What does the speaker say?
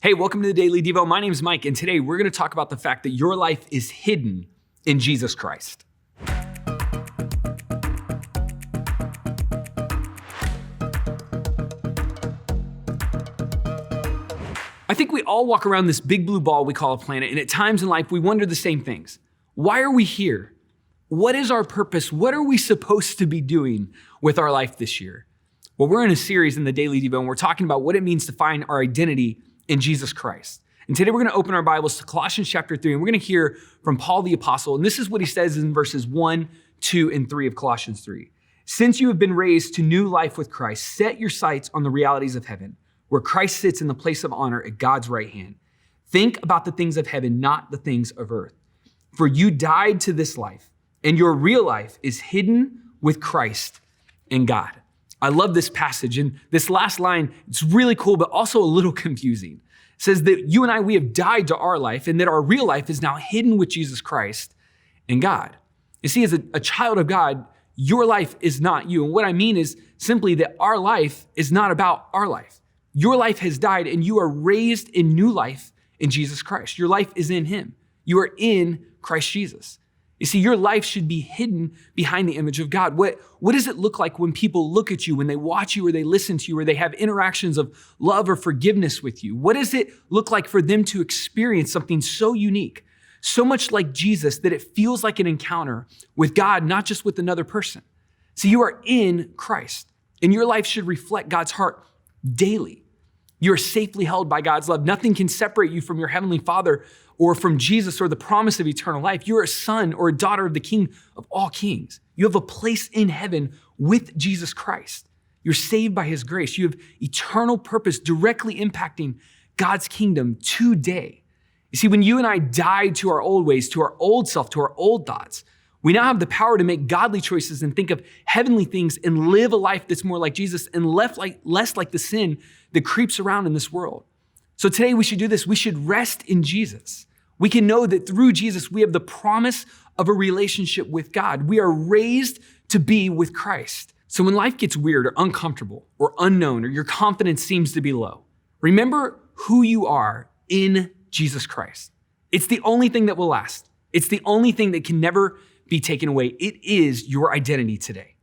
Hey, welcome to the Daily Devo. My name is Mike, and today we're going to talk about the fact that your life is hidden in Jesus Christ. I think we all walk around this big blue ball we call a planet, and at times in life we wonder the same things. Why are we here? What is our purpose? What are we supposed to be doing with our life this year? Well, we're in a series in the Daily Devo, and we're talking about what it means to find our identity in Jesus Christ. And today we're going to open our Bibles to Colossians chapter 3, and we're going to hear from Paul the Apostle. And this is what he says in verses 1, 2, and 3 of Colossians 3. Since you have been raised to new life with Christ, set your sights on the realities of heaven, where Christ sits in the place of honor at God's right hand. Think about the things of heaven, not the things of earth. For you died to this life, and your real life is hidden with Christ in God. I love this passage. And this last line, it's really cool, but also a little confusing. It says that you and I, we have died to our life and that our real life is now hidden with Jesus Christ in God. You see, as a child of God, your life is not you. And what I mean is simply that our life is not about our life. Your life has died and you are raised in new life in Jesus Christ. Your life is in him. You are in Christ Jesus. You see, your life should be hidden behind the image of God. What does it look like when people look at you, when they watch you or they listen to you or they have interactions of love or forgiveness with you? What does it look like for them to experience something so unique, so much like Jesus that it feels like an encounter with God, not just with another person? See, you are in Christ and your life should reflect God's heart daily. You're safely held by God's love. Nothing can separate you from your Heavenly Father or from Jesus or the promise of eternal life. You're a son or a daughter of the King of all kings. You have a place in heaven with Jesus Christ. You're saved by his grace. You have eternal purpose directly impacting God's kingdom today. You see, when you and I died to our old ways, to our old self, to our old thoughts, we now have the power to make godly choices and think of heavenly things and live a life that's more like Jesus and less like the sin that creeps around in this world. So today we should do this. We should rest in Jesus. We can know that through Jesus, we have the promise of a relationship with God. We are raised to be with Christ. So when life gets weird or uncomfortable or unknown or your confidence seems to be low, remember who you are in Jesus Christ. It's the only thing that will last. It's the only thing that can never be taken away. It is your identity today.